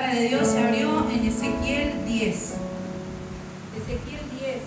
palabra de Dios se abrió en Ezequiel 10. Ezequiel 10.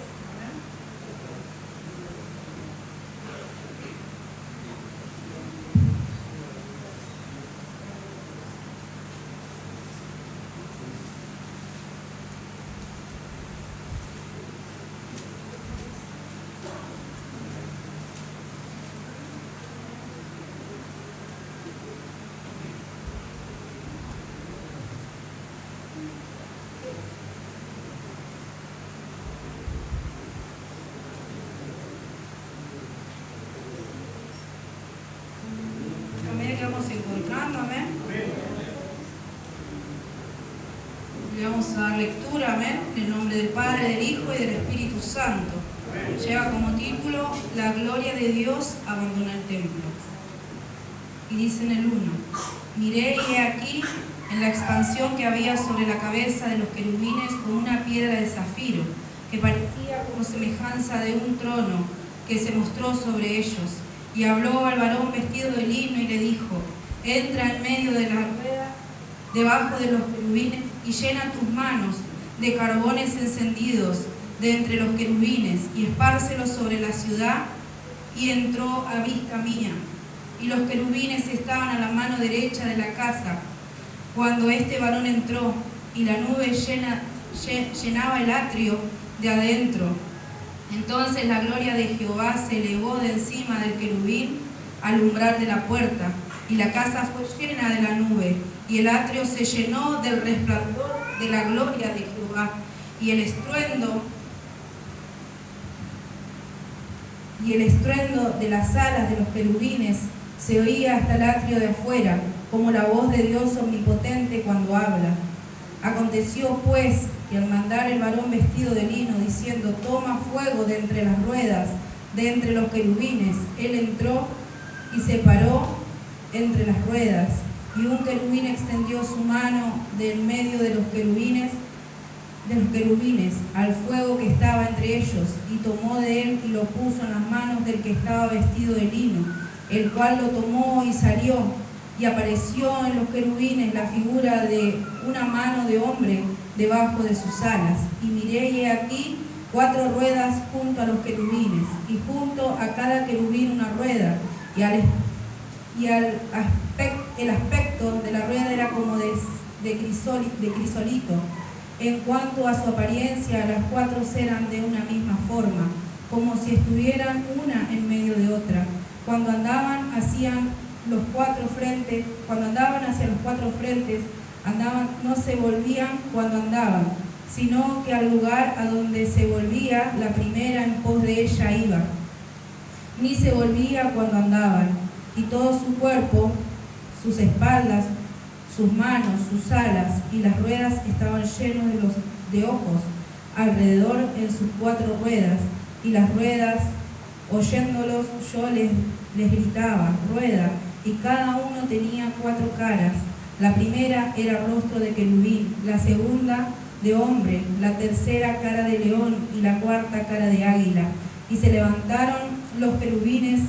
Vamos a dar lectura, amén, en el nombre del Padre, del Hijo y del Espíritu Santo. Lleva como título: La gloria de Dios abandona el templo. Y dice en el 1: Miré y he aquí en la expansión que había sobre la cabeza de los querubines como una piedra de zafiro, que parecía como semejanza de un trono que se mostró sobre ellos. Y habló al varón vestido de lino y le dijo: Entra en medio de las ruedas debajo de los querubines y llena tus manos de carbones encendidos de entre los querubines y espárcelos sobre la ciudad. Y entró a vista mía, y los querubines estaban a la mano derecha de la casa cuando este varón entró, y la nube llenaba el atrio de adentro. Entonces la gloria de Jehová se elevó de encima del querubín al umbral de la puerta, y la casa fue llena de la nube, y el atrio se llenó del resplandor de la gloria de Jehová, y el estruendo de las alas de los querubines se oía hasta el atrio de afuera, como la voz de Dios omnipotente cuando habla. Aconteció pues que al mandar el varón vestido de lino, diciendo: Toma fuego de entre las ruedas, de entre los querubines, él entró y se paró entre las ruedas, y un querubín extendió su mano de en medio de los querubines al fuego que estaba entre ellos, y tomó de él y lo puso en las manos del que estaba vestido de lino, el cual lo tomó y salió, y apareció en los querubines la figura de una mano de hombre debajo de sus alas. Y miré y he aquí 4 ruedas junto a los querubines, y junto a cada querubín una rueda, el aspecto de la rueda era como de crisolito. En cuanto a su apariencia, las 4 eran de una misma forma, como si estuvieran una en medio de otra. Cuando andaban hacia los 4 frentes, no se volvían cuando andaban, sino que al lugar a donde se volvía la primera en pos de ella iba, ni se volvía cuando andaban. Y todo su cuerpo, sus espaldas, sus manos, sus alas y las ruedas estaban llenos de ojos alrededor en sus 4 ruedas. Y las ruedas, oyéndolos, yo les gritaba: rueda. Y cada uno tenía 4 caras. La primera era rostro de querubín, la segunda de hombre, la tercera cara de león y la cuarta cara de águila. Y se levantaron los querubines.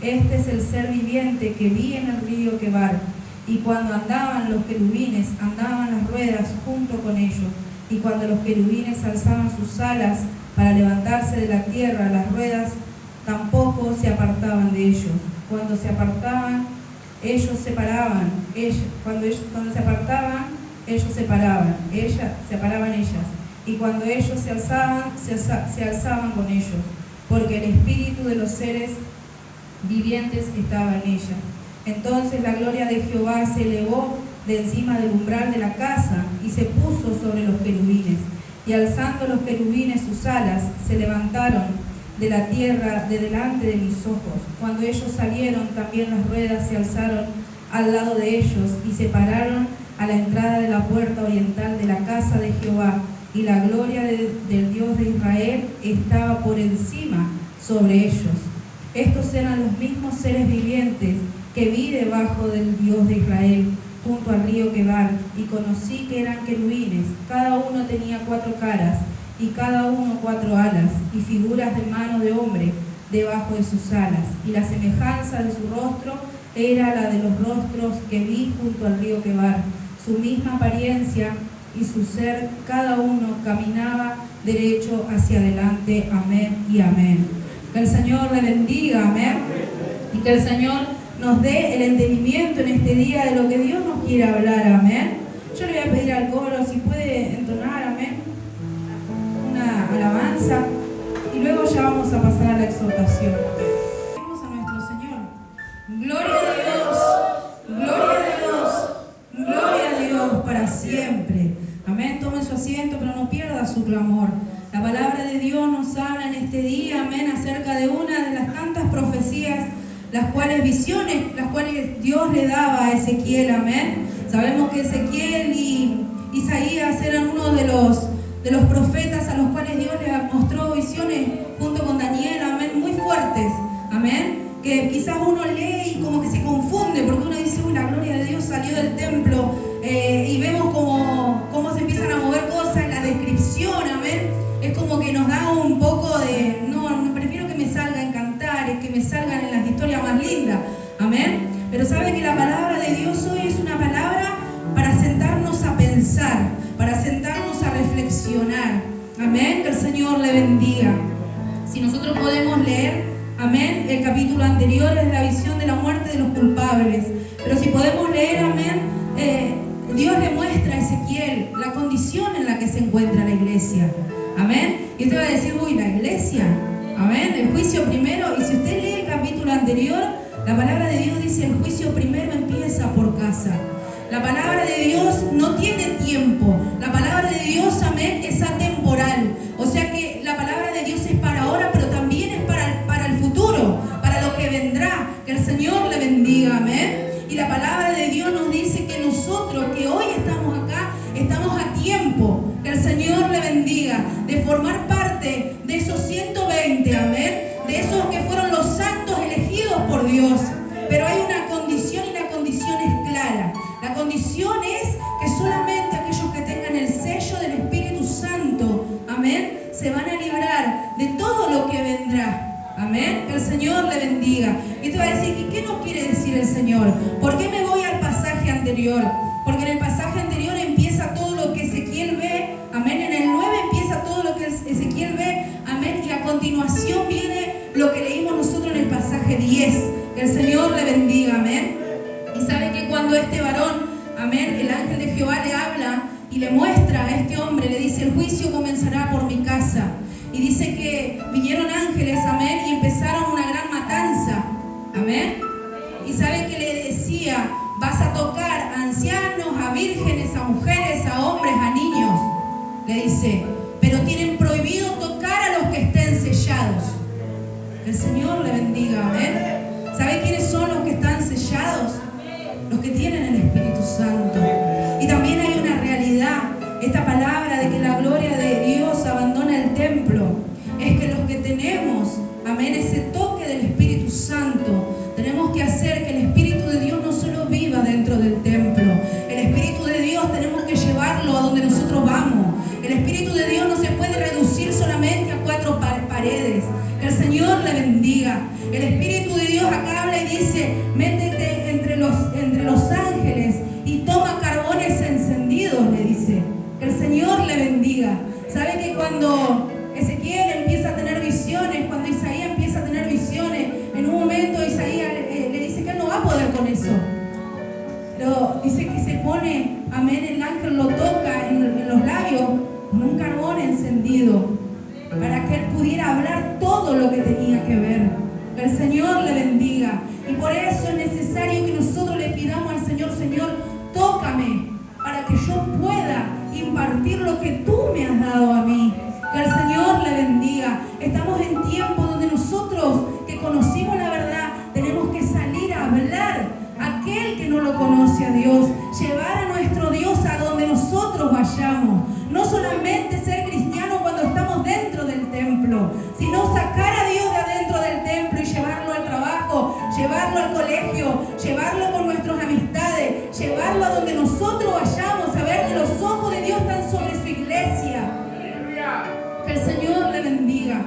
Este es el ser viviente que vi en el río Quebar. Y cuando andaban los querubines, andaban las ruedas junto con ellos. Y cuando los querubines alzaban sus alas para levantarse de la tierra, las ruedas tampoco se apartaban de ellos. Cuando se apartaban, ellos se paraban. Cuando se apartaban, ellos se paraban. Separaban ellas. Y cuando ellos se alzaban, se alzaban con ellos, porque el espíritu de los seres vivientes estaba en ella. Entonces la gloria de Jehová se elevó de encima del umbral de la casa y se puso sobre los querubines. Y alzando los querubines sus alas, se levantaron de la tierra de delante de mis ojos. Cuando ellos salieron, también las ruedas se alzaron al lado de ellos y se pararon a la entrada de la puerta oriental de la casa de Jehová. Y la gloria del Dios de Israel estaba por encima sobre ellos. Estos eran los mismos seres vivientes que vi debajo del Dios de Israel, junto al río Quebar, y conocí que eran querubines. Cada uno tenía 4 caras, y cada uno 4 alas, y figuras de mano de hombre debajo de sus alas. Y la semejanza de su rostro era la de los rostros que vi junto al río Quebar. Su misma apariencia y su ser, cada uno caminaba derecho hacia adelante. Amén y amén. Que el Señor le bendiga, amén. Y que el Señor nos dé el entendimiento en este día de lo que Dios nos quiere hablar, amén. Yo le voy a pedir al coro si puede entonar, amén, una alabanza y luego ya vamos a pasar a la exhortación. Vamos a nuestro Señor. Gloria a Dios, gloria a Dios, gloria a Dios para siempre. Amén. Tome su asiento, pero no pierda su clamor. La palabra de Dios nos habla en este día, amén, acerca de una de las tantas profecías, las cuales visiones, las cuales Dios le daba a Ezequiel, amén. Sabemos que Ezequiel y Isaías eran uno de los profetas a los cuales Dios le mostró visiones junto con Daniel, amén, muy fuertes, amén. Que quizás uno lee y como que se confunde, porque uno dice, uy, la gloria de Dios salió del templo, y vemos cómo se empiezan a mover cosas, la descripción, amén, es como que nos da un poco de, no prefiero que me salga en cantares, que me salgan en las historias más lindas, amén. Pero sabe que la palabra de Dios hoy es una palabra para sentarnos a pensar, para sentarnos a reflexionar, amén, que el Señor le bendiga. Si nosotros podemos leer, amén, el capítulo anterior es la visión de la muerte de los culpables, pero si podemos leer, amén, Dios le muestra a Ezequiel la condición en la que se encuentra la iglesia, amén. Y usted va a decir, uy, la iglesia, amén, el juicio primero. Y si usted lee el capítulo anterior, la palabra de Dios dice, el juicio primero empieza por casa. La palabra de Dios no tiene tiempo, la palabra de Dios, amén, es atemporal, o sea que la palabra de Dios es para ahora, pero también es para el futuro, para lo que vendrá. Que el Señor le bendiga, amén. Y la palabra de Dios nos dice que nosotros que hoy estamos acá, estamos a tiempo, que el Señor le bendiga, de formar parte de esos 120, amén, de esos que fueron los santos elegidos por Dios. Pero hay una condición y la condición es clara. La condición es que solamente aquellos que tengan el sello del Espíritu Santo, amén, se van a librar de todo lo que vendrá. Amén, que el Señor le bendiga. Y te va a decir, ¿y qué nos quiere decir el Señor? ¿Por qué me voy al pasaje anterior? Porque en el pasaje anterior empieza todo lo que Ezequiel ve, amén. En el 9 empieza todo lo que Ezequiel ve, amén. Y a continuación viene lo que leímos nosotros en el pasaje 10. Que el Señor le bendiga, amén. Y sabe que cuando este varón, amén, el ángel de Jehová le habla y le muestra a este hombre, le dice, el juicio comenzará por mi casa. Y dice que vinieron ángeles, amén, y empezaron una gran matanza, amén. Y sabe que le decía, vas a tocar a ancianos, a vírgenes, a mujeres, a hombres, a niños. Le dice, pero tienen prohibido tocar a los que estén sellados. El Señor le bendiga, amén. ¿Sabe quiénes son los que están sellados? Los que tienen el Espíritu Santo. Y también hay una realidad, esta palabra de que la gloria de Dios abandona el templo, es que los que tenemos, amén, ese toque del Espíritu Santo, tenemos que hacer que el Espíritu de Dios no solo viva dentro del templo. El Espíritu de Dios tenemos que llevarlo a donde nosotros vamos. El Espíritu de Dios no se puede reducir solamente a 4 paredes. Que el Señor le bendiga. El Espíritu de Dios acá habla y dice, métete entre los ángeles y toma carbones encendidos, le dice. Que el Señor le bendiga. ¿Sabe que cuando Ezequiel empieza a tener visiones, cuando Isaías empieza a tener visiones, en un momento Isaías le dice que él no va a poder con eso? Pero dice que se pone, amén, el ángel lo toca en los labios con un carbón encendido para que él pudiera hablar todo lo que tenía que ver. Que el Señor le bendiga. Y por eso es necesario que nosotros le pidamos al Señor, Señor, tócame para que yo pueda impartir lo que tú me has dado a mí. Que el Señor le bendiga. Estamos en tiempos donde nosotros que conocimos la verdad tenemos que salir a hablar a aquel que no lo conoce a Dios, llevar a nuestro Dios a donde nosotros vayamos. No solamente ser cristianos cuando estamos dentro del templo, sino sacar a Dios de adentro del templo y llevarlo al trabajo, llevarlo al colegio, llevarlo con nuestras amistades, llevarlo a donde nosotros vayamos, a ver que los ojos de Dios están sobre su iglesia. Que el Señor le bendiga.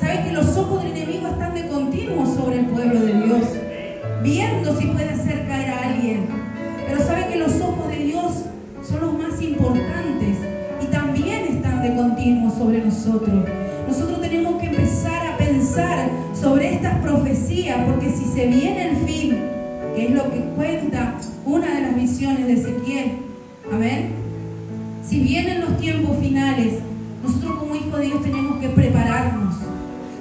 ¿Sabe que los ojos del enemigo están de continuo sobre el pueblo de Dios? Viendo si puede mismo sobre nosotros. Nosotros tenemos que empezar a pensar sobre estas profecías, porque si se viene el fin, que es lo que cuenta una de las visiones de Ezequiel, amén, si vienen los tiempos finales, nosotros como hijos de Dios tenemos que prepararnos.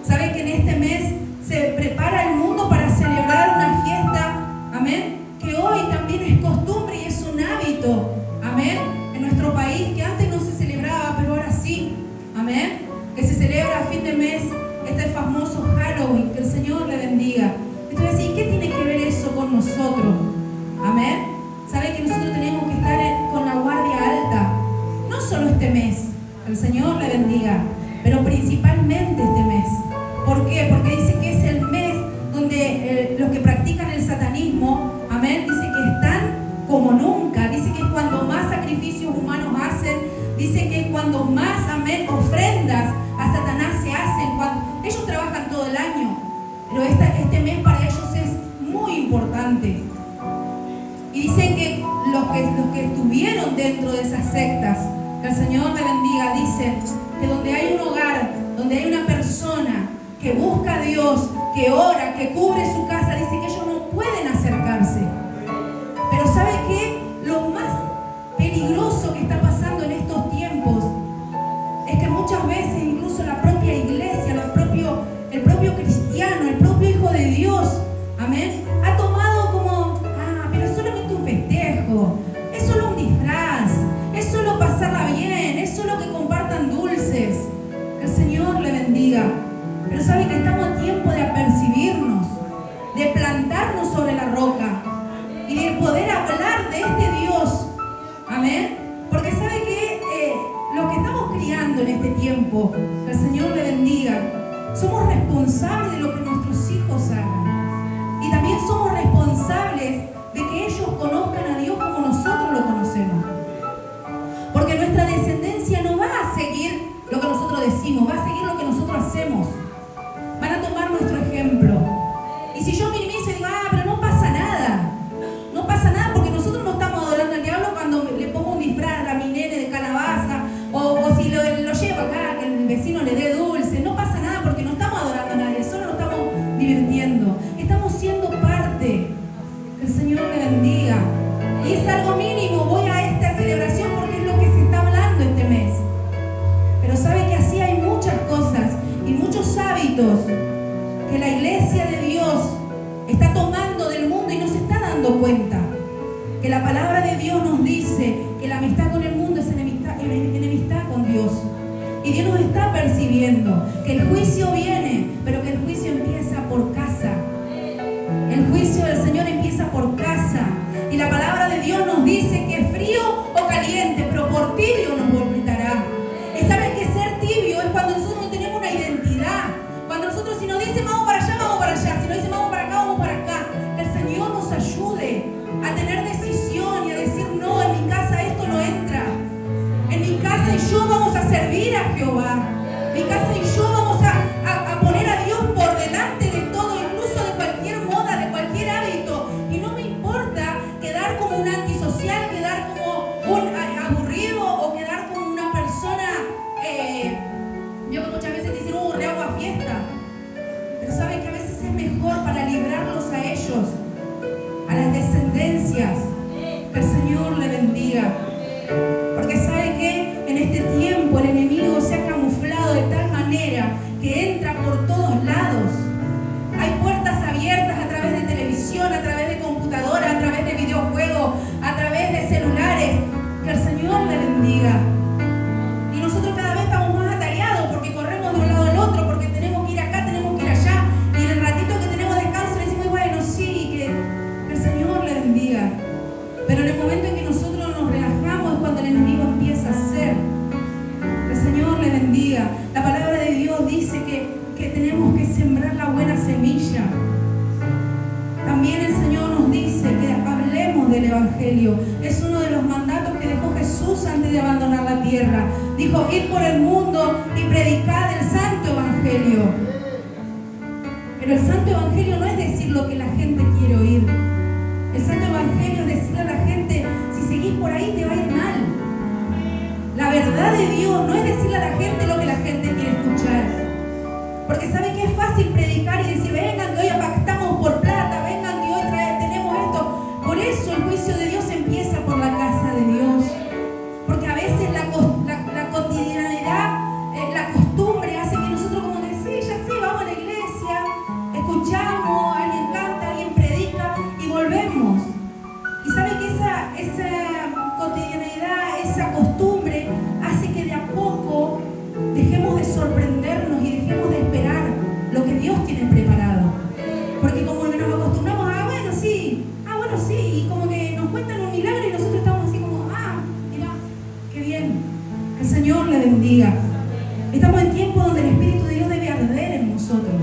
¿Saben que en este mes se prepara el mundo para celebrar una fiesta, amén, que hoy también es costumbre y es un hábito, amén, en nuestro país, que antes no se celebraba, pero ahora sí, amén, que se celebra a fin de mes este famoso Halloween? Que el Señor le bendiga. Entonces, ¿y qué tiene que ver eso con nosotros? Amén. ¿Saben que nosotros tenemos que estar con la guardia alta? No solo este mes, que el Señor le bendiga, pero principalmente este mes. ¿Por qué? Porque dice que es el mes donde los que practican el satanismo, amén, dice que están como nunca. Dice que es cuando más sacrificios humanos hacen. Dice que es cuando más, amén, ofrendas a Satanás se hacen. Cuando ellos trabajan todo el año, pero este mes para ellos es muy importante. Y dicen que los que estuvieron dentro de esas sectas, que el Señor le bendiga, dicen que donde hay un hogar, donde hay una persona que busca a Dios, que ora, que cubre su casa, dice que ellos no pueden acercarse. Pero ¿sabe qué? Lo más peligroso que está pasando en estos tiempos es que muchas veces incluso la propia iglesia, el propio cristiano, el propio hijo de Dios, amén, ha tomado como, pero es solamente un festejo, es solo un disfraz, es solo pasarla bien, es solo que compartan dulces. Que el Señor le bendiga. Pero sabe que estamos a tiempo de apercibirnos, de plantarnos sobre la roca y de poder hablar de este Dios, amén, porque sabe que lo que estamos criando en este tiempo, que el Señor le bendiga, somos responsables de lo que nuestros hijos hagan, y también somos responsables de que ellos conozcan a Dios como nosotros lo conocemos, porque nuestra descendencia no va a seguir lo que nosotros decimos, va a seguir lo que nosotros hacemos. Van a tomar nuestro ejemplo. Y si yo minimizo y digo, pero no pasa nada, no pasa nada, porque nosotros no estamos adorando al diablo cuando le pongo un disfraz a mi nene de calabaza, o si lo llevo acá, que el vecino le dé dulce, no pasa nada, porque no estamos adorando a nadie, solo nos estamos divirtiendo, estamos siendo parte. Que el Señor le bendiga. Y es algo mínimo, voy a esta celebración porque es lo que se está hablando este mes. Pero sabe que así hay muchas cosas y muchos hábitos que la iglesia de Dios está tomando del mundo y no se está dando cuenta. Que la palabra de Dios nos dice que la amistad con el mundo es enemistad con Dios. Y Dios nos está percibiendo que el juicio viene, pero que el juicio empieza por casa. El juicio del Señor empieza por casa. Y la palabra de Dios nos dice que es frío o caliente, pero por tibio nos vomitará. Y saben que ser tibio es cuando nosotros no tenemos una identidad. Cuando nosotros, si nos dicen vamos para allá, vamos para allá. Si nos dicen vamos para acá, vamos para acá. Que el Señor nos ayude a tener decisión y a decir no, en mi casa esto no entra. En mi casa y yo vamos a servir a Jehová. Mi casa y yo vamos a poner a Dios por delante de todo, incluso de cualquier moda, de cualquier hábito. Y no me importa quedar como un antisocial, quedar como un aburrido o quedar como una persona. Yo que muchas veces dicen, le hago a fiesta. Pero saben que a veces es mejor para librarlos a ellos, a las descendencias. Que el Señor le bendiga. Porque sabe que en este tiempo el enemigo se ha camuflado de tal manera que entra por todos lados. Hay puertas abiertas a través de televisión, a través de computadora, a través de videojuegos, a través de celulares. Que el Señor le bendiga. Y nosotros cada vez estamos más atareados porque corremos de un lado al otro, porque tenemos que ir acá, tenemos que ir allá. Y en el ratito que tenemos descanso le decimos, bueno, sí, que el Señor le bendiga. Pero en el momento en que nosotros nos relajamos es cuando el enemigo empieza a hacer. Que el Señor le bendiga. La palabra de Dios dice que tenemos que sembrar la buena semilla. También el Señor nos dice que hablemos del Evangelio. Es uno de los mandatos que dejó Jesús antes de abandonar la tierra. Dijo, id por el mundo y predicad el Santo Evangelio. Pero el Santo Evangelio no es decir lo que la gente quiere oír. El Santo Evangelio es decirle a la gente, si seguís por ahí te va a ir mal. La verdad de Dios no es decirle a la gente lo que la gente quiere escuchar. Porque sabe que es fácil predicar y decir, vengan que hoy pactamos por plata, vengan que hoy tenemos esto. Por eso el juicio de Dios empieza por la casa de Dios. Porque a veces la cotidianidad, la costumbre hace que nosotros como que sí, ya sé, vamos a la iglesia, escuchamos, alguien canta, alguien predica y volvemos. Y sabe que esa cotidianidad, esa costumbre hace que de a poco dejemos de sorprendernos y dejemos de esperar lo que Dios tiene preparado. Porque como nos acostumbramos a, bueno sí, y como que nos cuentan un milagro y nosotros estamos así como, mira, qué bien, que el Señor le bendiga. Estamos en tiempo donde el Espíritu de Dios debe arder en nosotros.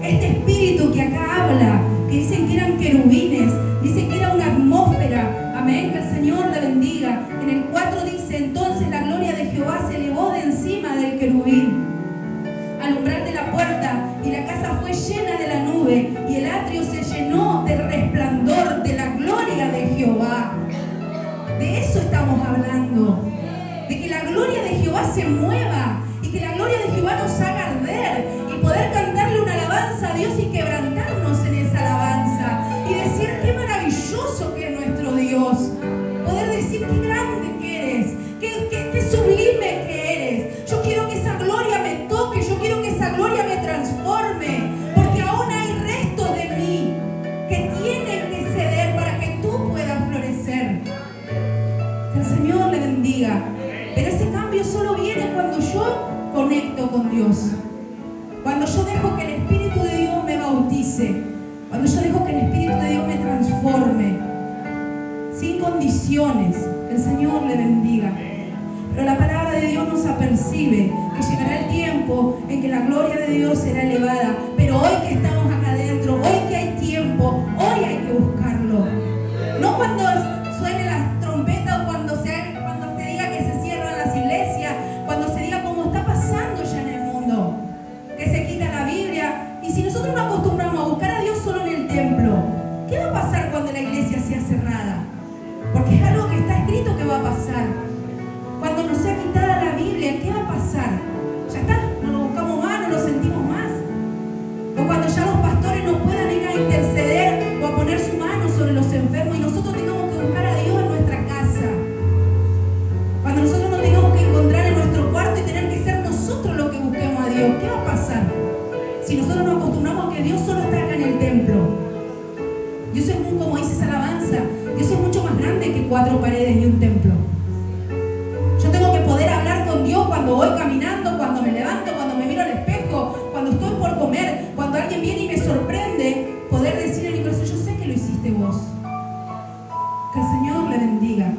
Este Espíritu que acá habla, que dicen que eran querubines, dicen que era una atmósfera, amén, que el Señor le bendiga. En el 4 dice, entonces la gloria de Jehová se elevó de encima del querubín al umbral de la puerta, y la casa fue llena de la nube, y el atrio se llenó del resplandor de la gloria de Jehová. De eso estamos hablando, de que la gloria de Jehová se mueva, y que la gloria de Jehová nos haga arder, y poder cantarle una alabanza a Dios y quebrantarnos en esa alabanza, y decir qué maravilloso que es nuestro Dios. Poder decir qué grande que eres, qué sublime que eres. Yo quiero que esa gloria me toque, yo quiero que esa gloria me transforme, porque aún hay restos de mí que tienen que ceder para que tú puedas florecer. Que el Señor le bendiga. Pero ese cambio solo viene cuando yo conecto con Dios, cuando yo dejo que el Espíritu de Dios me bautice, cuando yo dejo que el Espíritu de Dios me transforme, sin condiciones. Que el Señor le bendiga. Pero la palabra de Dios nos apercibe que llegará el tiempo en que la gloria de Dios será elevada. Pero hoy que estamos acá adentro, hoy que hay tiempo, hoy hay que buscarlo. No cuando suene las trompetas o cuando se diga que se cierran las iglesias, cuando se diga como está pasando ya en el mundo, que se quita la Biblia. Y si nosotros nos acostumbramos a buscar a Dios solo en el templo, ¿qué va a pasar cuando la iglesia sea cerrada? Porque es algo que está escrito que va a pasar. Cuando nos sea quitada la Biblia, ¿qué va a pasar? Ya está, no lo buscamos más, no lo sentimos más. O cuando ya los pastores no puedan ir a interceder o a poner su mano sobre los enfermos y nosotros tengamos que buscar a Dios en nuestra casa. Cuando nosotros nos tengamos que encontrar en nuestro cuarto y tener que ser nosotros los que busquemos a Dios, ¿qué va a pasar? Si nosotros nos acostumbramos a que Dios solo está acá en el templo. Dios es muy, como dice esa alabanza, Dios es mucho más grande que 4 paredes y un templo. Yo tengo que poder hablar con Dios cuando voy caminando, cuando me levanto, cuando me miro al espejo, cuando estoy por comer, cuando alguien viene y me sorprende, poder decirle a mi corazón, yo sé que lo hiciste vos. Que el Señor le bendiga.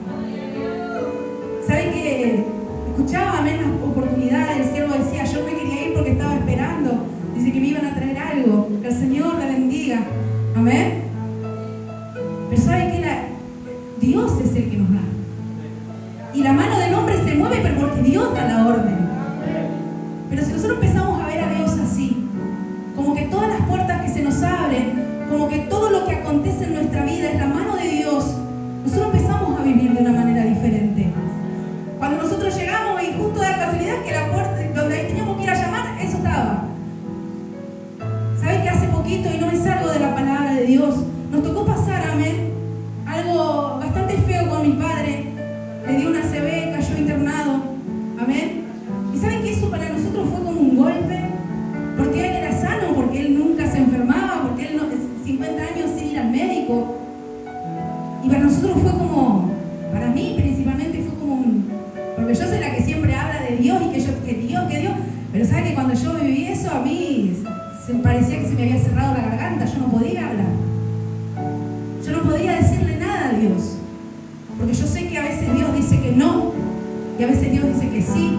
¿Saben que escuchaba en las oportunidades? El siervo decía, yo me quería ir porque estaba esperando. Dice que me iban a traer algo. Que el Señor le bendiga. Amén. Pero ¿saben que Dios es el que nos da? Y la mano del hombre se mueve, pero porque Dios da la orden. Pero si nosotros empezamos a ver a Dios así, como que todas las puertas que se nos abren, como que todo lo que acontece en nuestra vida es la mano de Dios, nosotros empezamos a vivir de una manera diferente. Cuando nosotros llegamos y justo da la casualidad que la puerta donde teníamos que ir a llamar, eso estaba. ¿Saben que hace poquito, y no me salgo de la palabra de Dios, nos tocó pasar, amén, algo bastante feo con mi padre? Le dio una ACV, cayó internado, amén. Y saben que eso para nosotros fue como un golpe, porque él era sano, porque él nunca se enfermaba, porque él 50 años sin ir al médico. Y para nosotros fue como, para mí principalmente fue como porque yo soy la que siempre habla de Dios y que Dios, pero saben que cuando yo viví eso a mí se me parecía que se me había cerrado la garganta, yo no podía hablar. Yo no podía decirle nada a Dios. Porque yo sé que a veces Dios dice que no, y a veces Dios dice que sí,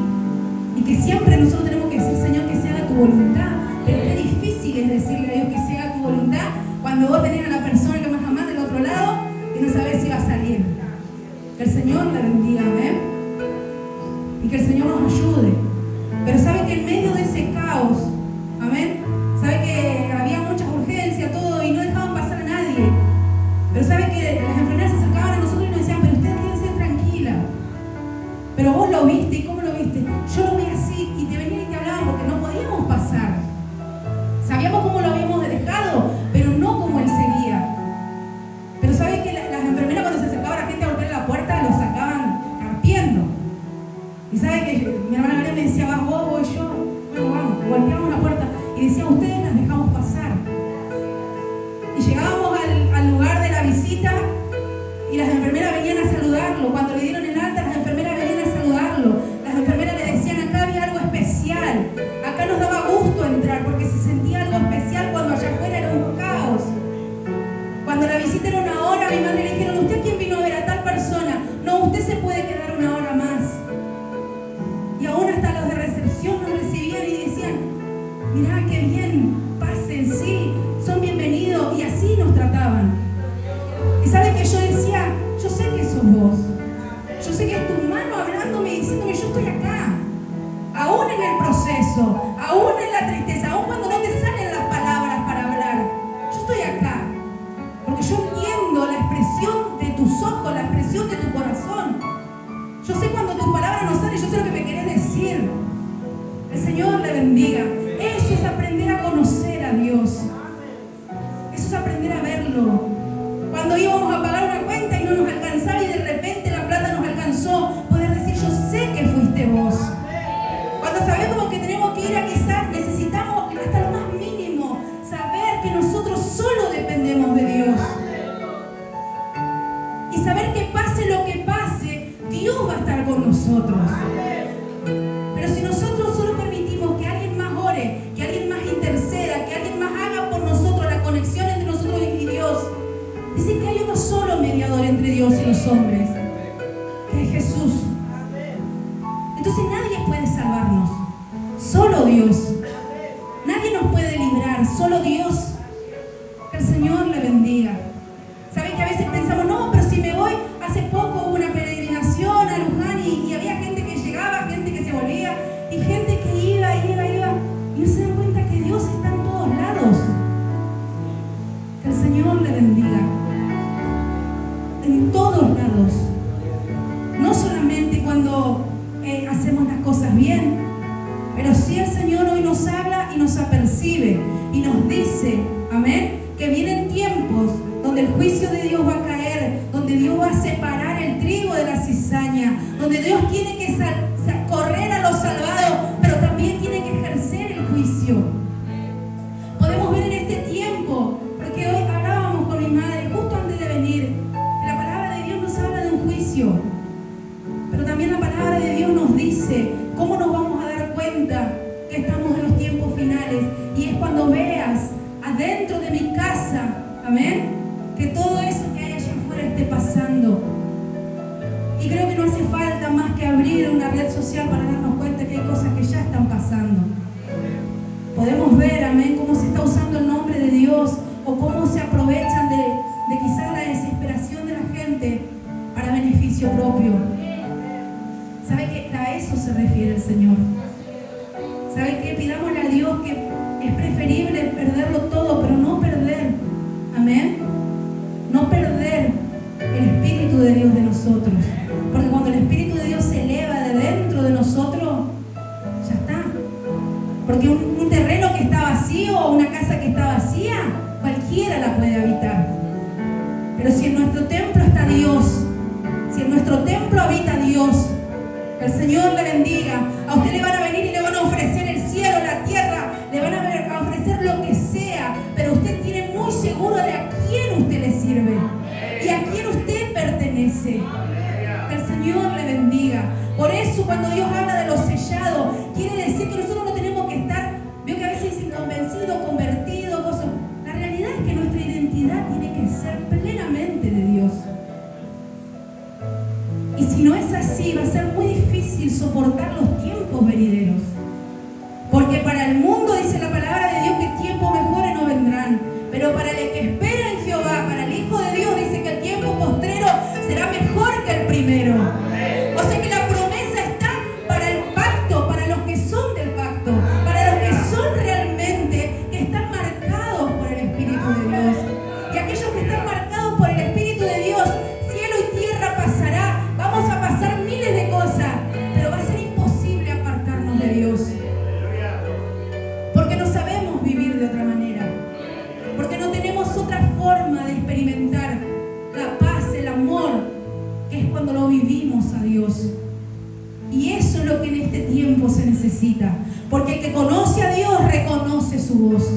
y que siempre nosotros tenemos que decir, Señor, que se haga tu voluntad. Pero qué difícil es decirle a Dios que se haga tu voluntad cuando vos tenés a la persona que más amás del otro lado y no sabés si va a salir. Que el Señor la bendiga, amén. Y que el Señor nos ayude. Pero sabe que en medio de ese caos, amén, sabe que había muchas urgencias, todo, y no dejaban pasar a nadie. Pero sabe que las enfermeras se acercaban a nosotros y nos decían, pero usted tiene que ser tranquila. Pero vos lo viste, ¿y cómo lo mi hermana María me decía, vas vos, voy yo. Bueno, vamos, golpeamos la puerta y decía, ustedes las dejamos pasar. Y llegábamos al lugar de la visita y las enfermeras venían a saludarlo. Cuando le dieron el alta, las enfermeras venían a saludarlo. Las enfermeras le decían, acá había algo especial. Acá nos daba gusto entrar porque se sentía algo especial cuando allá afuera era un caos. Cuando la visita era 1 hora, a mi madre le dijeron, ¿usted quién vino a ver a tal persona? No, usted se puede quedar 1 hora más. Y aún hasta los de recepción nos recibían y decían, mirá qué bien, pasen, sí, son bienvenidos. Y así nos trataban. Y sabe que yo decía, yo sé que sos vos. Yo sé que es tu mano hablándome y diciéndome, yo estoy acá. Aún en el proceso, aún en la tristeza, aún cuando no te salen las palabras para hablar, yo estoy acá. Porque yo entiendo la expresión de tus ojos, la expresión de tu corazón. Yo sé cuando tus palabras no salen, yo sé lo que me querés decir. El Señor le bendiga. Eso es aprender a conocer a Dios. Eso es aprender a verlo. Cuando íbamos a pagar una cuenta y no nos alcanzaba y de repente la plata nos alcanzó, poder decir, yo sé que fuiste vos. Cuando sabemos que tenemos que ir a quizás, necesitamos hasta lo más mínimo saber que nosotros solo dependemos de Dios. Y saber que pase lo que pase, Dios va a estar con nosotros. Pero si nosotros solo permitimos que alguien más ore, que alguien más interceda, que alguien más haga por nosotros la conexión entre nosotros y Dios, dice que hay uno solo mediador entre Dios y los hombres, que es Jesús. Entonces nadie puede salvarnos, solo Dios. Nadie nos puede librar, solo Dios. Que el Señor le bendiga. ¿Saben que a veces pensamos, no, pero si me voy, hace poco hubo una peregrinación a Luján y había gente que llegaba, gente que se volvía y gente que iba. Y no se dan cuenta que Dios está en todos lados. Que el Señor le bendiga. En todos lados. No solamente cuando hacemos las cosas bien, pero sí el Señor hoy nos habla y nos apercibe y nos dice, amén, que vienen tiempos donde el juicio de Dios va a caer, donde Dios va a separar el trigo de la cizaña, donde Dios tiene que correr a los salvados, pero también tiene que ejercer el juicio. Podemos ver en este tiempo, porque hoy hablábamos con mi madre justo antes de venir, la palabra de Dios nos habla de un juicio, pero también la palabra de Dios nos dice cómo nos vamos a dar cuenta que estamos en los tiempos finales, y es cuando veas adentro de mi casa, amén, que todo eso que hay allá afuera esté pasando. Y creo que no hace falta más que abrir una red social para darnos cuenta que hay cosas que ya están pasando. Podemos ver, amén, cómo se está usando el nombre de Dios o cómo se aprovechan de quizás la desesperación de la gente para beneficio propio. ¿Sabe que a eso se refiere el Señor? ¿Sabe que pidámosle a Dios que es preferible perderlo todo, pero no perder, amén, no perder el Espíritu de Dios de nosotros? Porque cuando el Espíritu de Dios se eleva de dentro de nosotros, ya está. Porque un terreno que está vacío o una casa que está vacía, cualquiera la puede habitar. Pero si en nuestro templo está Dios, si en nuestro templo habita Dios, que el Señor le bendiga. A usted le van a venir y le van a ofrecer el cielo, la tierra, le van a ofrecer lo que sea, pero usted tiene muy seguro de a quién usted le sirve y a quién usted pertenece. Que el Señor le bendiga. Por eso cuando Dios habla de los sellados, quiere decir que nosotros no tenemos que estar, veo que a veces dicen convencido, convertido, cosas. La realidad es que nuestra identidad tiene que ser plenamente de Dios. Y si no es así, va a ser muy difícil soportar los tiempos venideros. Porque para el mundo dice la palabra de Dios que tiempos mejores no vendrán. Pero para el que espera en Jehová, para el Hijo de Dios, dice que el tiempo postrero será mejor que el primero. O sea que la promesa está para el pacto, para los que son del pacto, para los que son realmente, que están marcados por el Espíritu de Dios. Y aquellos que están marcados por el Espíritu de Dios, cielo y tierra pasará, vamos a pasar miles de cosas, pero va a ser imposible apartarnos de Dios. Porque no sabemos vivir de otra manera. Porque no tenemos otra forma de experimentar la paz, el amor, que es cuando lo vivimos necesita. Porque el que conoce a Dios reconoce su voz.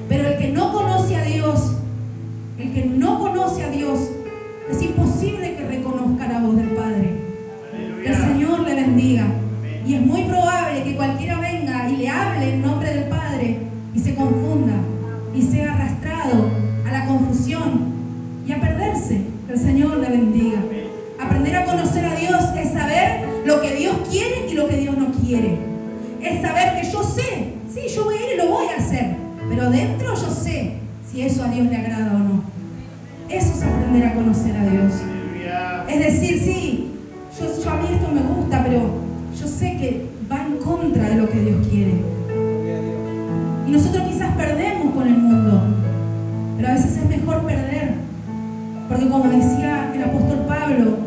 Pero el que no conoce a Dios, es imposible que reconozca la voz del Padre. Que el Señor le bendiga. Y es muy probable que cualquiera venga y le hable en nombre del Padre y se confunda y sea arrastrado a la confusión y a perderse. Que el Señor le bendiga. Aprender a conocer a Dios es saber lo que Dios quiere y lo que Dios no quiere. Es saber que yo sé, sí, yo voy a ir y lo voy a hacer, pero dentro yo sé si eso a Dios le agrada o no. Eso es aprender a conocer a Dios. Es decir, sí, yo a mí esto me gusta, pero yo sé que va en contra de lo que Dios quiere. Y nosotros quizás perdemos con el mundo, pero a veces es mejor perder. Porque como decía el apóstol Pablo,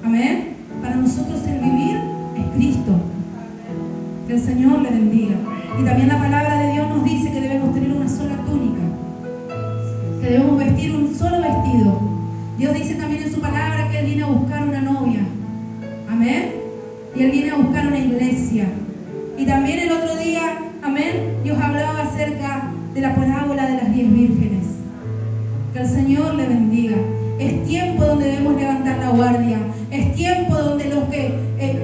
amén, para nosotros el vivir es Cristo. Que el Señor le bendiga. Y también la palabra de Dios nos dice que debemos tener una sola túnica, que debemos vestir un solo vestido. Dios dice también en su palabra que Él viene a buscar una novia. Amén. Y Él viene a buscar una iglesia. Y también el otro día, amén, Dios hablaba acerca de la parábola de las 10 vírgenes. Que el Señor le bendiga. Es tiempo donde debemos levantar la guardia. Es tiempo donde los que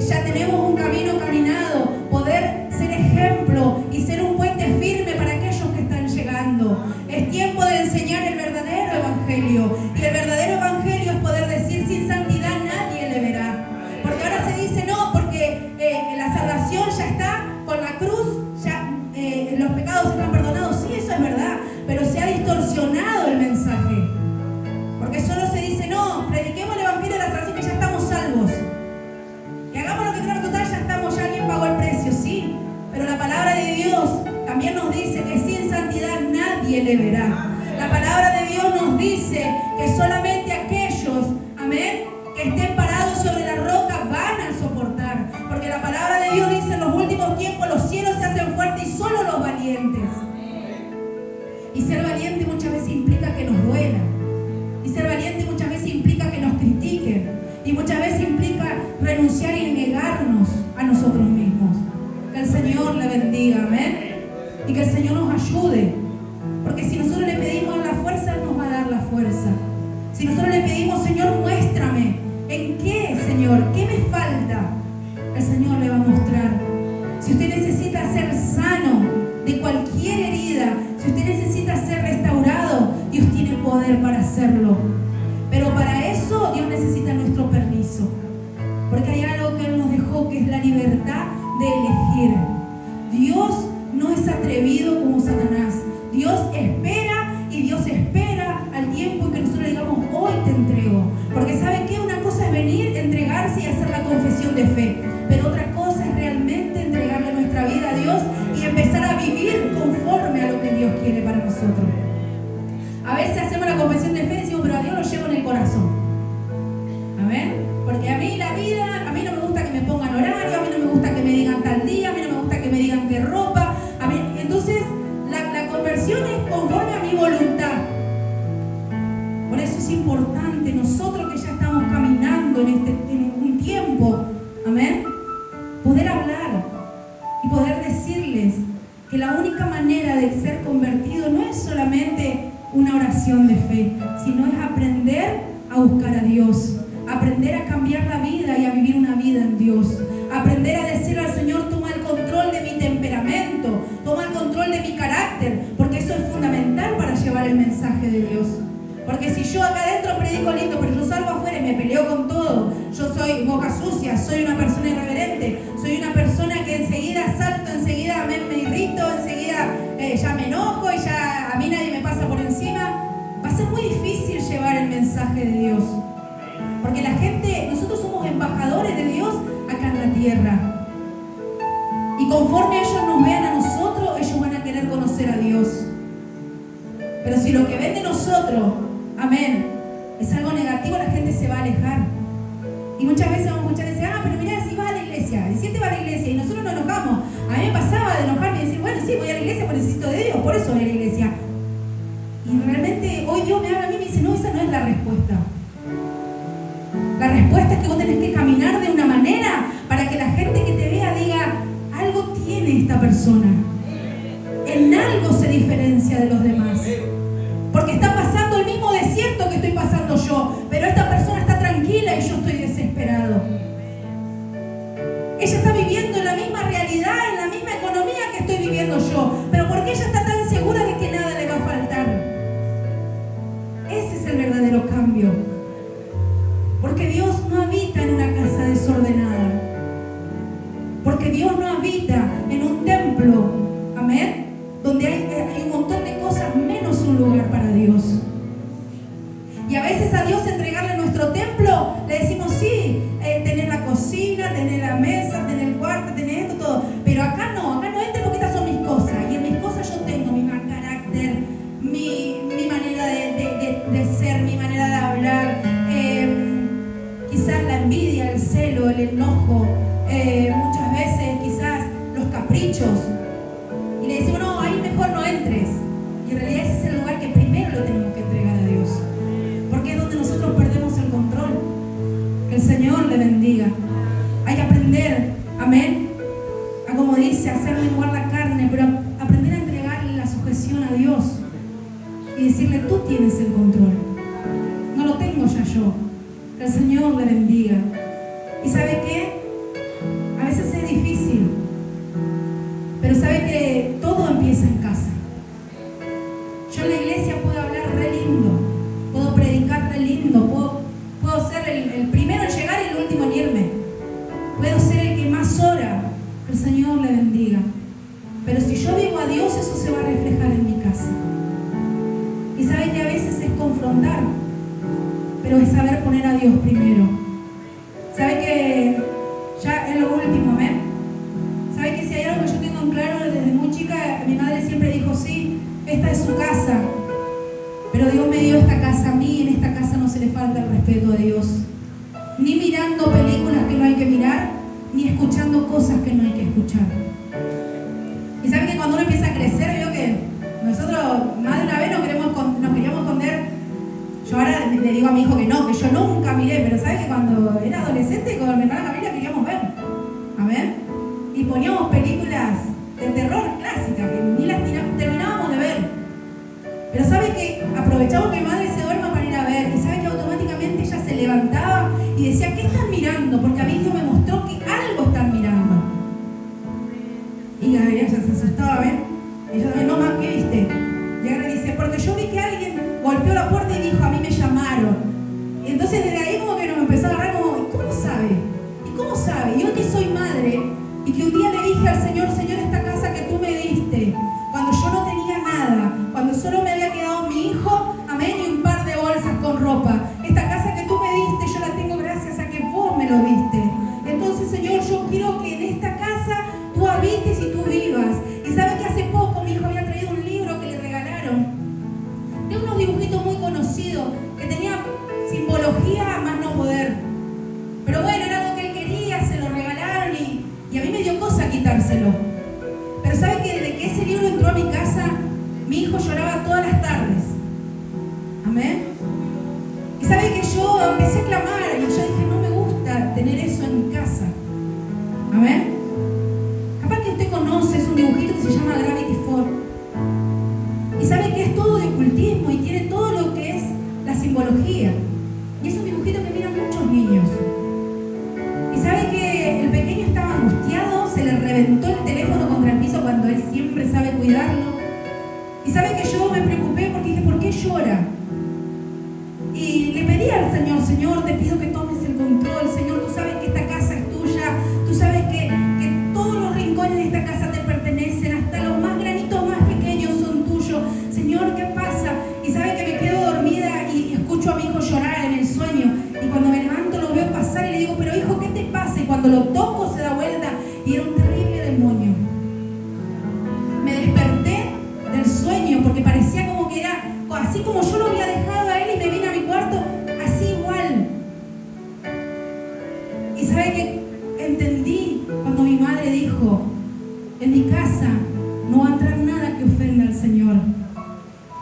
ya tenemos un camino caminado, poder ser ejemplo y ser un puente firme para aquellos que están llegando. Es tiempo de enseñar el verdadero evangelio. Y el verdadero evangelio es poder decir: sin santidad nadie le verá. Porque ahora se dice no, porque la salvación ya está con la cruz, ya los pecados están perdonados. Sí, eso es verdad, pero se ha distorsionado el mensaje. Porque solo se dice, no, prediquemos el evangelio de la salvación, que ya estamos salvos. Que hagamos lo que creo total, ya estamos, ya alguien pagó el precio, sí. Pero la palabra de Dios también nos dice que sin santidad nadie le verá. La palabra de Dios nos dice que solamente aquellos, amén, que estén parados sobre la roca van a soportar. Porque la palabra de Dios dice: en los últimos tiempos los cielos se hacen fuertes y solo los valientes. Y ser valiente muchas veces implica que nos duela. Y ser valiente muchas veces implica que nos critiquen. Y muchas veces implica renunciar y negarnos a nosotros mismos. Que el Señor le bendiga, amén. Y que el Señor nos ayude. Porque si nosotros le pedimos la fuerza, Él nos va a dar la fuerza. Si nosotros le pedimos: Señor, muéstrame, ¿en qué, Señor? ¿Qué me falta? El Señor le va a mostrar. Si usted necesita ser sano de cualquier herida, si usted necesita ser restaurado, Dios tiene poder para hacerlo. Pero para eso Dios necesita nuestro permiso. Porque hay algo que Él nos dejó, que es la libertad de elegir. Dios no es atrevido como Satanás. Dios espera, y Dios espera al tiempo en que nosotros le digamos: hoy te entrego. Porque ¿sabe qué? Una cosa es venir, entregarse y hacer la confesión de fe. Pero otra cosa es realmente entregarle nuestra vida a Dios y empezar a vivir conforme a lo que Dios quiere para nosotros. A veces hacemos la confesión de fe y decimos: pero a Dios lo llevo en el corazón. Amén. Porque a mí la vida, a mí no me gusta que me pongan horario, a mí no me gusta que me digan tal día, a mí no me gusta que me digan qué ropa. Entonces, la conversión es conforme a mi voluntad. Por eso es importante, nosotros que ya estamos caminando en un tiempo, amén, poder hablar y poder decirles que la única manera de ser convertido no es solamente una oración de fe, sino es aprender a buscar a Dios, aprender a cambiar la vida y a vivir una vida en Dios, aprender a decirle al Señor: toma el control de mi temperamento, toma el control de mi carácter, porque eso es fundamental para llevar el mensaje de Dios. Porque si yo acá adentro predico lindo, pero yo salgo afuera y me peleo con todo, yo soy boca sucia, soy una persona irreverente, soy una persona que enseguida salto, enseguida me irrito, enseguida ya me enojo y ya a mí nadie me pasa por encima, va a ser muy difícil llevar el mensaje de Dios. Porque la gente, nosotros somos embajadores de Dios acá en la tierra. Y conforme ellos nos vean a nosotros, ellos van a querer conocer a Dios. Pero si lo que ven de nosotros, amén, es algo negativo, la gente se va a alejar. Y muchas veces vamos a escuchar y decir: pero mirá, si vas a la iglesia, y si te vas a la iglesia, y nosotros nos enojamos. A mí me pasaba de enojarme y decir: bueno, sí, voy a la iglesia porque necesito de Dios, por eso voy a la iglesia. Y realmente hoy Dios me habla a mí y me dice: no, esa no es la respuesta. La respuesta es que vos tenés que caminar de una manera para que la gente que te vea diga: algo el enojo, muchas veces quizás los caprichos. Y le decimos, no, ahí mejor no entres. Y en realidad ese es el lugar que primero le tenemos que entregar a Dios. Porque es donde nosotros perdemos el control. Que el Señor le bendiga. Hay que aprender, amén, a, como dice, hacer menguar la carne, pero aprender a entregarle la sujeción a Dios. Y decirle, tú tienes el control. No lo tengo ya yo. Que el Señor le bendiga. ¿Y sabe qué? A veces es difícil. Pero sabe que todo empieza en casa. Yo en la iglesia puedo hablar re lindo. Puedo predicar re lindo. Puedo ser el primero en llegar y el último en irme. Puedo ser el que más ora. Que el Señor le bendiga. Pero si yo vivo a Dios, eso se va a reflejar en mi casa. Y sabe que a veces es confrontar, pero es saber poner a Dios primero. Sabe que ya es lo último, amén. Sabe que si hay algo que yo tengo en claro desde muy chica, mi madre siempre dijo, sí, esta es su casa, pero Dios me dio esta casa a mí, y en esta casa no se le falta el respeto a Dios. Ni mirando películas que no hay que mirar, ni escuchando cosas que no hay que escuchar. Y sabe que cuando uno empieza a crecer, veo que nosotros más de una vez nos queríamos esconder. Yo ahora le digo a mi hijo que yo nunca miré, pero ¿sabes que cuando era adolescente con mi hermana Camila queríamos ver? Amén. Y poníamos películas de terror clásicas que ni las terminábamos de ver. Pero ¿sabe que aprovechamos que mi madre se duerma para ir a ver? Y ¿sabe que automáticamente ella se levantaba y decía, ¿qué están mirando? Porque a mí Dios me mostró que algo están mirando. Y Gabriela ya se asustaba, ¿ven? Y yo también, no más, ¿qué viste? Y ahora dice, porque yo vi que alguien golpeó la puerta y dijo, a mí me llamaron. Y entonces desde ahí como que nos empezó a agarrar como, ¿y cómo sabe? ¿Y cómo sabe? Yo que soy madre y que un día le dije al Señor, Señor, esta casa que tú me diste, cuando yo no tenía nada, cuando solo me había quedado mi hijo, amén, y un par de bolsas con ropa. Esta casa que tú me diste, yo la tengo gracias a que vos me lo diste. Entonces, Señor, yo quiero que en esta casa tú habites y tú vivas. Y sabe que hace poco mi hijo había traído un libro que le regalaron de unos dibujitos muy conocidos que tenía simbología más no poder. Pero bueno, era algo que él quería, se lo regalaron y a mí me dio cosa quitárselo. Pero sabe que desde que ese libro entró a mi casa, mi hijo lloraba todas las tardes. Amén. Y sabe que yo empecé a clamar y yo dije, no me gusta tener eso en mi casa. Amén. Capaz que usted conoce, es un dibujito que se llama Gravity Falls. Y sabe que es todo de ocultismo y tiene todo lo que es la simbología. Y es un dibujito que miran muchos niños. Y sabe que el pequeño estaba angustiado, se le reventó el teléfono contra el piso cuando él siempre sabe cuidarlo. Y sabe que yo me preocupé porque dije, ¿por qué llora? Y le pedí al Señor, Señor, te pido que tomes el control. Señor, tú sabes que esta casa es tuya. Tú sabes que todos los rincones de esta casa te pertenecen. Hasta los más granitos más pequeños son tuyos. Señor, ¿qué pasa? Y sabe que me quedo dormida y escucho a mi hijo llorar en el sueño. Y cuando me levanto lo veo pasar y le digo, pero hijo, ¿qué te pasa? Y cuando lo toco se da vuelta y era un terrible demonio. Me desperté del sueño porque parecía como que era así como yo lo había dejado a él y me vine a mi cuarto, así igual. Y sabe que entendí cuando mi madre dijo, en mi casa no va a entrar nada que ofenda al Señor.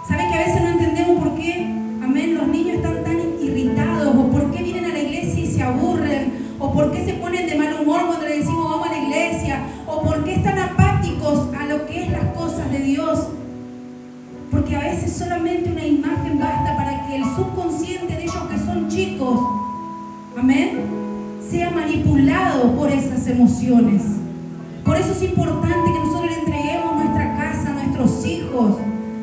Sabe que a veces no entendemos por qué, amén, los niños están tan irritados, o por qué vienen a la iglesia y se aburren, o por qué se ponen de mal humor cuando le decimos vamos a la iglesia, o por qué están apáticos a lo que es las cosas de Dios. Porque a veces solamente una imagen basta para que el subconsciente de ellos que son chicos, amén, sea manipulado por esas emociones. Por eso es importante que nosotros le entreguemos nuestra casa a nuestros hijos,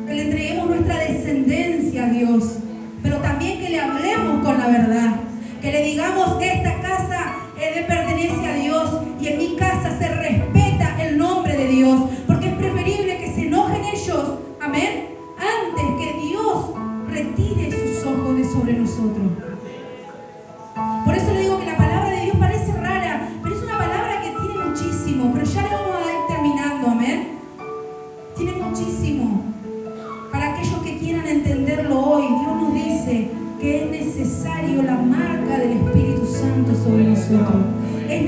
que le entreguemos nuestra descendencia a Dios, pero también que le hablemos con la verdad, que le digamos que esta casa le pertenece a Dios y en mi casa se respeta el nombre de Dios, porque es preferible que se enojen ellos, amén, antes que Dios retire sus ojos de sobre nosotros. Por eso le digo que la palabra de Dios parece rara, pero es una palabra que tiene muchísimo, pero ya le vamos a ir terminando, amén. Tiene muchísimo. Para aquellos que quieran entenderlo hoy, Dios nos dice que es necesario la marca del Espíritu Santo sobre nosotros. Es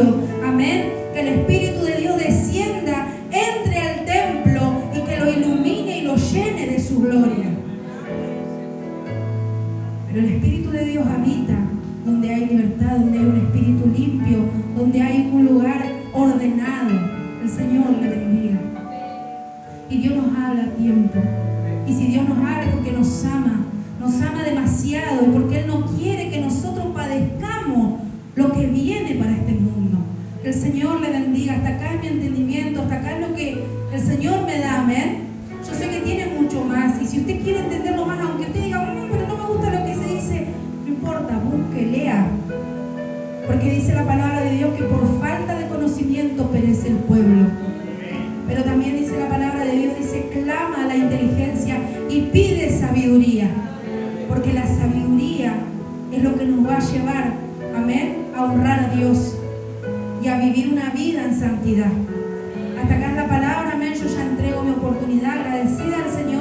santuario. Amén. Que el Espíritu de Dios descienda, entre al templo y que lo ilumine y lo llene de su gloria. Pero el Espíritu de Dios habita donde hay libertad, donde hay un espíritu limpio, donde hay un lugar ordenado. El Señor le bendiga. Y Dios nos habla a tiempo. Y si Dios nos habla es porque nos ama demasiado, y porque Él no quiere que nosotros padezcamos lo que viene para este mundo. Que el Señor le bendiga. Hasta acá es mi entendimiento, hasta acá es lo que el Señor me da, amén. Yo sé que tiene mucho más, y si usted quiere entenderlo más, aunque usted diga, pero no me gusta lo que se dice, no importa, busque, lea. Porque dice la palabra de Dios que por falta de conocimiento perece el pueblo. Pero también dice la palabra de Dios, dice, clama a la inteligencia y pide sabiduría. Porque la sabiduría es lo que nos va a llevar, amén, a honrar a Dios y a vivir una vida en santidad. Hasta acá es la palabra, amén. Yo ya entrego mi oportunidad, agradecida al Señor